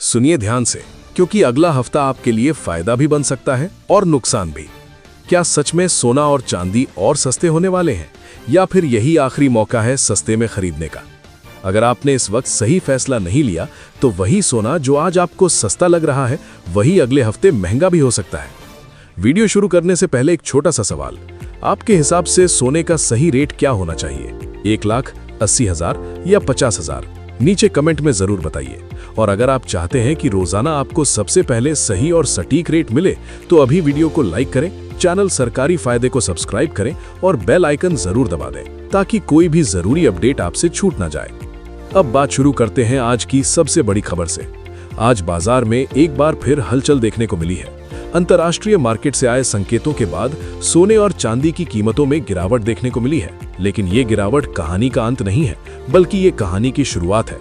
सुनिए ध्यान से, क्योंकि अगला हफ्ता आपके लिए फायदा भी बन सकता है और नुकसान भी। क्या सच में सोना और चांदी और सस्ते होने वाले हैं, या फिर यही आखिरी मौका है सस्ते में खरीदने का? अगर आपने इस वक्त सही फैसला नहीं लिया तो वही सोना जो आज आपको सस्ता लग रहा है वही अगले हफ्ते महंगा भी हो सकता है। वीडियो शुरू करने से पहले एक छोटा सा सवाल, आपके हिसाब से सोने का सही रेट क्या होना चाहिए? 1,80,000 या 50,000? नीचे कमेंट में जरूर बताइए। और अगर आप चाहते हैं कि रोजाना आपको सबसे पहले सही और सटीक रेट मिले तो अभी वीडियो को लाइक करें, चैनल सरकारी फायदे को सब्सक्राइब करें और बेल आइकन जरूर दबा दें ताकि कोई भी जरूरी अपडेट आपसे छूट ना जाए। अब बात शुरू करते हैं आज की सबसे बड़ी खबर से। आज बाजार में एक बार फिर हलचल देखने को मिली है। अंतर्राष्ट्रीय मार्केट से आए संकेतों के बाद सोने और चांदी की कीमतों में गिरावट देखने को मिली है। लेकिन ये गिरावट कहानी का अंत नहीं है, बल्कि ये कहानी की शुरुआत है।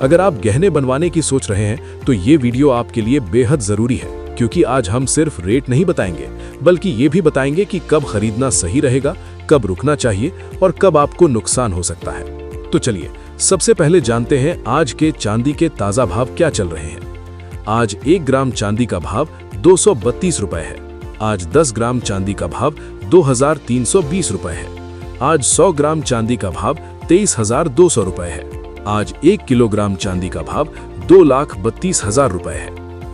अगर आप गहने बनवाने की सोच रहे हैं तो ये वीडियो आपके लिए बेहद जरूरी है, क्योंकि आज हम सिर्फ रेट नहीं बताएंगे बल्कि ये भी बताएंगे कि कब खरीदना सही रहेगा, कब रुकना चाहिए और कब आपको नुकसान हो सकता है। तो चलिए सबसे पहले जानते हैं आज के चांदी के ताजा भाव क्या चल रहे हैं। आज 1 ग्राम चांदी का भाव 232 रुपए है। आज 10 ग्राम चांदी का भाव 2,320 रुपए है। आज 100 ग्राम चांदी का भाव 23,200 रुपए है। आज 1 किलोग्राम चांदी का भाव 2,32,000 रुपए है।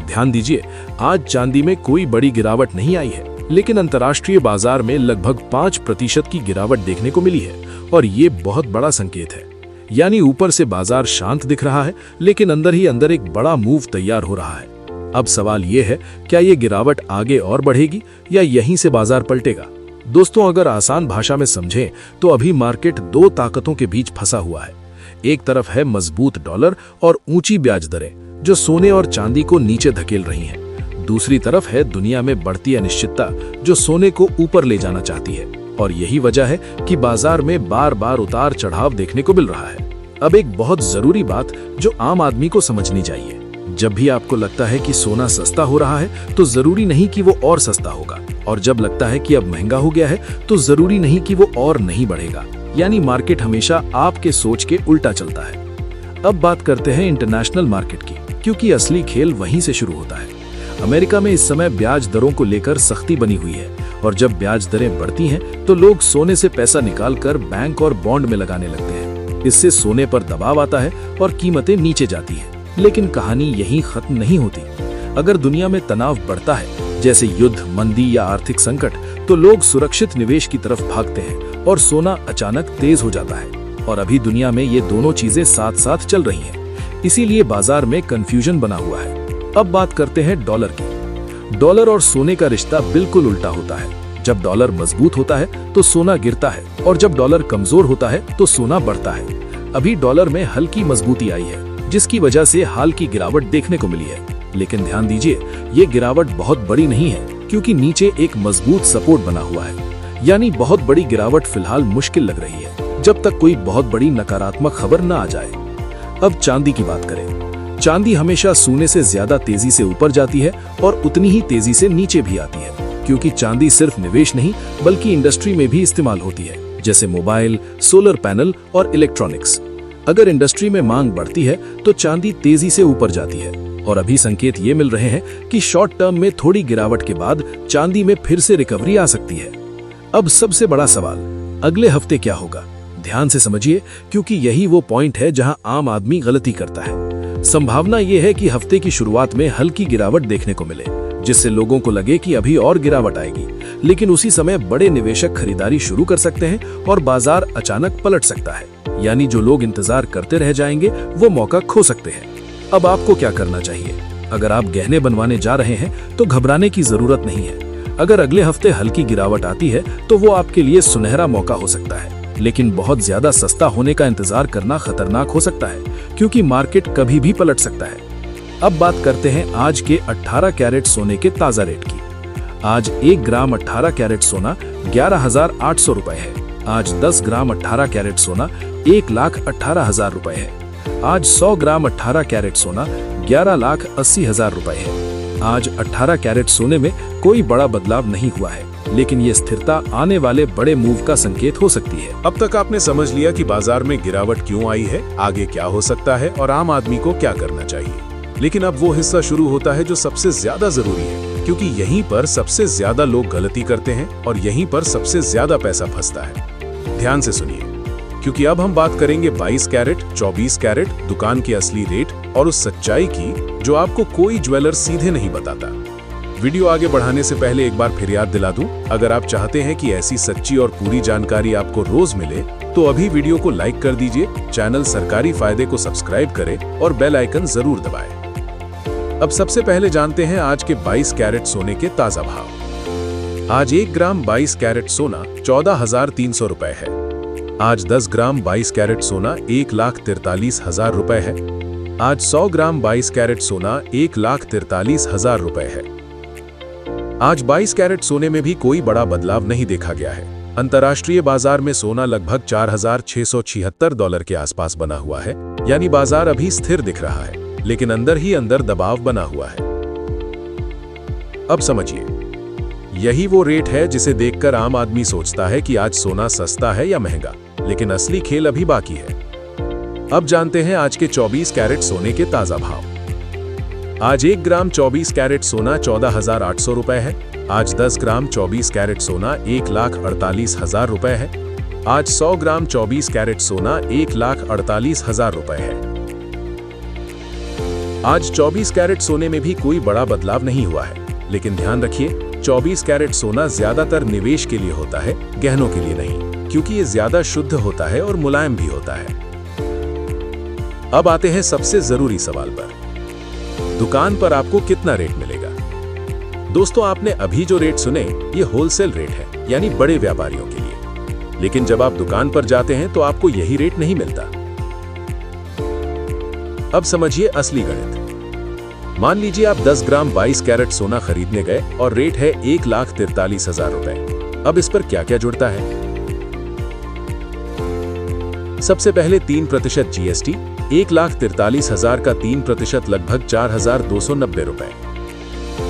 ध्यान दीजिए, आज चांदी में कोई बड़ी गिरावट नहीं आई है, लेकिन अंतर्राष्ट्रीय बाजार में लगभग 5% की गिरावट देखने को मिली है और ये बहुत बड़ा संकेत है। यानी ऊपर से बाजार शांत दिख रहा है, लेकिन अंदर ही अंदर एक बड़ा मूव तैयार हो रहा है। अब सवाल ये है, क्या ये गिरावट आगे और बढ़ेगी या यहीं से बाजार पलटेगा? दोस्तों, अगर आसान भाषा में समझें तो अभी मार्केट 2 ताकतों के बीच फंसा हुआ है। एक तरफ है मजबूत डॉलर और ऊंची ब्याज दरें जो सोने और चांदी को नीचे धकेल रही हैं। दूसरी तरफ है दुनिया में बढ़ती अनिश्चितता जो सोने को ऊपर ले जाना चाहती है। और यही वजह है कि बाजार में बार बार उतार चढ़ाव देखने को मिल रहा है। अब एक बहुत जरूरी बात जो आम आदमी को समझनी चाहिए, जब भी आपको लगता है कि सोना सस्ता हो रहा है तो जरूरी नहीं कि वो और सस्ता होगा, और जब लगता है कि अब महंगा हो गया है तो जरूरी नहीं कि वो और नहीं बढ़ेगा। यानी मार्केट हमेशा आपके सोच के उल्टा चलता है। अब बात करते हैं इंटरनेशनल मार्केट की, क्योंकि असली खेल वहीं से शुरू होता है। अमेरिका में इस समय ब्याज दरों को लेकर सख्ती बनी हुई है, और जब ब्याज दरें बढ़ती हैं तो लोग सोने से पैसा निकालकर बैंक और बॉन्ड में लगाने लगते हैं। इससे सोने पर दबाव आता है और कीमतें नीचे जाती हैं। लेकिन कहानी यहीं खत्म नहीं होती। अगर दुनिया में तनाव बढ़ता है, जैसे युद्ध, मंदी या आर्थिक संकट, तो लोग सुरक्षित निवेश की तरफ भागते हैं और सोना अचानक तेज हो जाता है। और अभी दुनिया में ये दोनों चीजें साथ साथ चल रही हैं। इसीलिए बाजार में कंफ्यूजन बना हुआ है। अब बात करते हैं डॉलर की। डॉलर और सोने का रिश्ता बिल्कुल उल्टा होता है। जब डॉलर मजबूत होता है तो सोना गिरता है, और जब डॉलर कमजोर होता है तो सोना बढ़ता है। अभी डॉलर में हल्की मजबूती आई है, जिसकी वजह से हाल की गिरावट देखने को मिली है। लेकिन ध्यान दीजिए, ये गिरावट बहुत बड़ी नहीं है, क्योंकि नीचे एक मजबूत सपोर्ट बना हुआ है। यानी बहुत बड़ी गिरावट फिलहाल मुश्किल लग रही है, जब तक कोई बहुत बड़ी नकारात्मक खबर न आ जाए। अब चांदी की बात करें। चांदी हमेशा सोने से ज्यादा तेजी से ऊपर जाती है और उतनी ही तेजी से नीचे भी आती है, क्योंकि चांदी सिर्फ निवेश नहीं बल्कि इंडस्ट्री में भी इस्तेमाल होती है, जैसे मोबाइल, सोलर पैनल और इलेक्ट्रॉनिक्स। अगर इंडस्ट्री में मांग बढ़ती है तो चांदी तेजी से ऊपर जाती है, और अभी संकेत ये मिल रहे हैं कि शॉर्ट टर्म में थोड़ी गिरावट के बाद चांदी में फिर से रिकवरी आ सकती है। अब सबसे बड़ा सवाल, अगले हफ्ते क्या होगा? ध्यान से समझिए, क्योंकि यही वो पॉइंट है जहां आम आदमी गलती करता है। संभावना ये है कि हफ्ते की शुरुआत में हल्की गिरावट देखने को मिले, जिससे लोगों को लगे कि अभी और गिरावट आएगी। लेकिन उसी समय बड़े निवेशक खरीदारी शुरू कर सकते हैं और बाजार अचानक पलट सकता है। यानी जो लोग इंतजार करते रह जाएंगे वो मौका खो सकते हैं। अब आपको क्या करना चाहिए? अगर आप गहने बनवाने जा रहे हैं तो घबराने की जरूरत नहीं है। अगर अगले हफ्ते हल्की गिरावट आती है तो वो आपके लिए सुनहरा मौका हो सकता है। लेकिन बहुत ज्यादा सस्ता होने का इंतजार करना खतरनाक हो सकता है, क्योंकि मार्केट कभी भी पलट सकता है। अब बात करते हैं आज के 18 कैरेट सोने के ताजा रेट की। आज 1 ग्राम 18 कैरेट सोना 11,800 रुपए है। आज 10 ग्राम 18 कैरेट सोना 1,18,000 रुपए है। आज 100 ग्राम 18 कैरेट सोना 11,80,000 रुपए है। आज 18 कैरेट सोने में कोई बड़ा बदलाव नहीं हुआ है, लेकिन ये स्थिरता आने वाले बड़े मूव का संकेत हो सकती है। अब तक आपने समझ लिया कि बाजार में गिरावट क्यों आई है, आगे क्या हो सकता है और आम आदमी को क्या करना चाहिए। लेकिन अब वो हिस्सा शुरू होता है जो सबसे ज्यादा जरूरी है, क्योंकि यहीं पर सबसे ज्यादा लोग गलती करते हैं और यहीं पर सबसे ज्यादा पैसा फंसता है। ध्यान से सुनिए, क्योंकि अब हम बात करेंगे 22 कैरेट, 24 कैरेट, दुकान के असली रेट और उस सच्चाई की जो आपको कोई ज्वेलर सीधे नहीं बताता। वीडियो आगे बढ़ाने से पहले एक बार फिर याद दिला दूं, अगर आप चाहते हैं कि ऐसी सच्ची और पूरी जानकारी आपको रोज मिले तो अभी वीडियो को लाइक कर दीजिए, चैनल सरकारी फायदे को सब्सक्राइब करें और बेल आइकन जरूर दबाएं। अब सबसे पहले जानते हैं आज के 22 कैरेट सोने के ताजा भाव। आज 1 ग्राम 22 कैरेट सोना 14,300 रुपए है। आज 10 ग्राम 22 कैरेट सोना 1,43,000 रुपए है। आज 100 ग्राम 22 कैरेट सोना 1,43,000 रुपए है। आज 22 कैरेट सोने में भी कोई बड़ा बदलाव नहीं देखा गया है। अंतर्राष्ट्रीय बाजार में सोना लगभग $4,676 के आसपास बना हुआ है, यानी बाजार अभी स्थिर दिख रहा है, लेकिन अंदर ही अंदर दबाव बना हुआ है। अब समझिए, यही वो रेट है जिसे देखकर आम आदमी सोचता है कि आज सोना सस्ता है या महंगा, लेकिन असली खेल अभी बाकी है। अब जानते हैं आज के 24 कैरेट सोने के ताजा भाव। आज 1 ग्राम 24 कैरेट सोना 14,800 रुपए है। आज 10 ग्राम 24 कैरेट सोना 1,48,000 रुपए है। आज 100 ग्राम 24 कैरेट सोना 1,48,000 रुपए है। आज 24 कैरेट सोने में भी कोई बड़ा बदलाव नहीं हुआ है, लेकिन ध्यान रखिए, 24 कैरेट सोना ज्यादातर निवेश के लिए होता है, गहनों के लिए नहीं, क्योंकि ये ज्यादा शुद्ध होता है और मुलायम भी होता है। अब आते हैं सबसे जरूरी सवाल पर, दुकान पर आपको कितना रेट मिलेगा? दोस्तों, आपने अभी जो रेट सुने ये होलसेल रेट है, यानी बड़े व्यापारियों के लिए। लेकिन जब आप दुकान पर जाते हैं तो आपको यही रेट नहीं मिलता। अब समझिए असली गणित। मान लीजिए आप 10 ग्राम 22 कैरेट सोना खरीदने गए और रेट है 1,43,000 रुपए। अब इस पर क्या क्या जुड़ता है? सबसे पहले 3% जीएसटी, 1,43,000 का 3% लगभग 4,290 रुपए।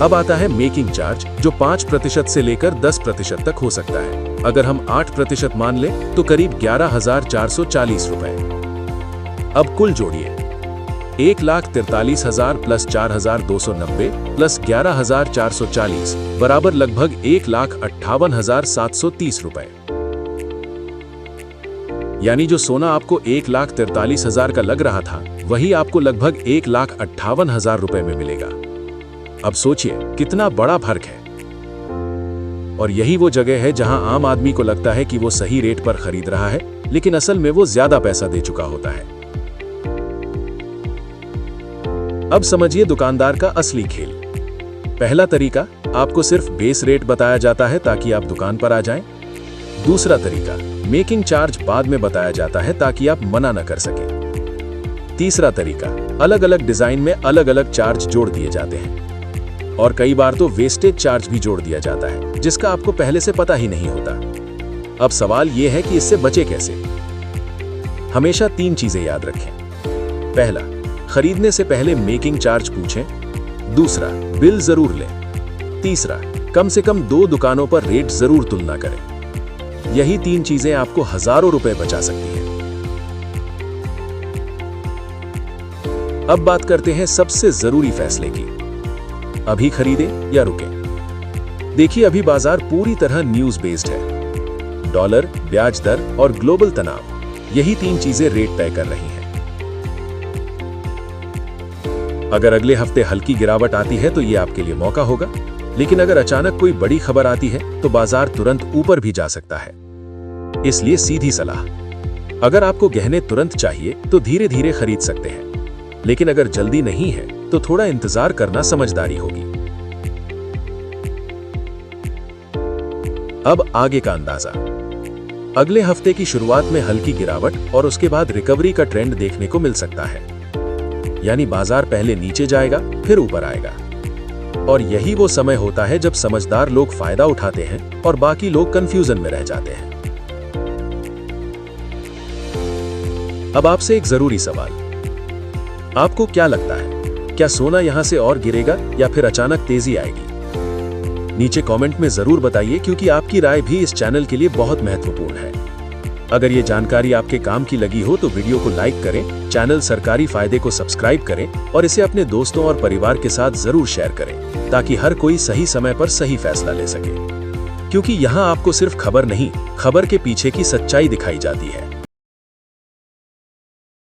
अब आता है मेकिंग चार्ज, जो 5% से लेकर 10% तक हो सकता है। अगर हम 8% मान लें तो करीब 11,440 रुपए। अब कुल जोड़िए, 1,43,000 प्लस 4,290 प्लस 11,440 बराबर लगभग 1,58,730 रुपए। यानी जो सोना आपको 1,43,000 का लग रहा था, वही आपको लगभग 1,58,000 रुपए में मिलेगा। अब सोचिए कितना बड़ा फर्क है। और यही वो जगह है जहां आम आदमी को लगता है कि वो सही रेट पर खरीद रहा है, लेकिन असल में वो ज्यादा पैसा दे चुका होता है। अब समझिए दुकानदार का असली खेल। पहला तरीका, आपको सिर्फ बेस रेट बताया जाता है ताकि आप दुकान पर आ जाएं। दूसरा तरीका, मेकिंग चार्ज बाद में बताया जाता है ताकि आप मना न कर सकें। तीसरा तरीका, अलग अलग डिजाइन में अलग अलग चार्ज जोड़ दिए जाते हैं, और कई बार तो वेस्टेज चार्ज भी जोड़ दिया जाता है, जिसका आपको पहले से पता ही नहीं होता। अब सवाल यह है कि इससे बचे कैसे? हमेशा 3 चीजें याद रखें। पहला, खरीदने से पहले मेकिंग चार्ज पूछें। दूसरा, बिल जरूर लें। तीसरा, कम से कम 2 दुकानों पर रेट जरूर तुलना करें। यही 3 चीजें आपको हजारों रुपए बचा सकती हैं। अब बात करते हैं सबसे जरूरी फैसले की, अभी खरीदें या रुकें। देखिए, अभी बाजार पूरी तरह न्यूज बेस्ड है। डॉलर, ब्याज दर और ग्लोबल तनाव, यही 3 चीजें रेट तय कर रही हैं। अगर अगले हफ्ते हल्की गिरावट आती है तो यह आपके लिए मौका होगा, लेकिन अगर अचानक कोई बड़ी खबर आती है तो बाजार तुरंत ऊपर भी जा सकता है। इसलिए सीधी सलाह, अगर आपको गहने तुरंत चाहिए तो धीरे धीरे खरीद सकते हैं, लेकिन अगर जल्दी नहीं है तो थोड़ा इंतजार करना समझदारी होगी। अब आगे का अंदाजा। अगले हफ्ते की शुरुआत में हल्की गिरावट और उसके बाद रिकवरी का ट्रेंड देखने को मिल सकता है। यानी बाजार पहले नीचे जाएगा, फिर ऊपर आएगा। और यही वो समय होता है जब समझदार लोग फायदा उठाते हैं और बाकी लोग कंफ्यूजन में रह जाते हैं। अब आपसे एक जरूरी सवाल, आपको क्या लगता है, क्या सोना यहां से और गिरेगा या फिर अचानक तेजी आएगी? नीचे कमेंट में जरूर बताइए, क्योंकि आपकी राय भी इस चैनल के लिए बहुत महत्वपूर्ण है। अगर ये जानकारी आपके काम की लगी हो तो वीडियो को लाइक करें, चैनल सरकारी फायदे को सब्सक्राइब करें और इसे अपने दोस्तों और परिवार के साथ जरूर शेयर करें, ताकि हर कोई सही समय पर सही फैसला ले सके। क्योंकि यहाँ आपको सिर्फ खबर नहीं, खबर के पीछे की सच्चाई दिखाई जाती है।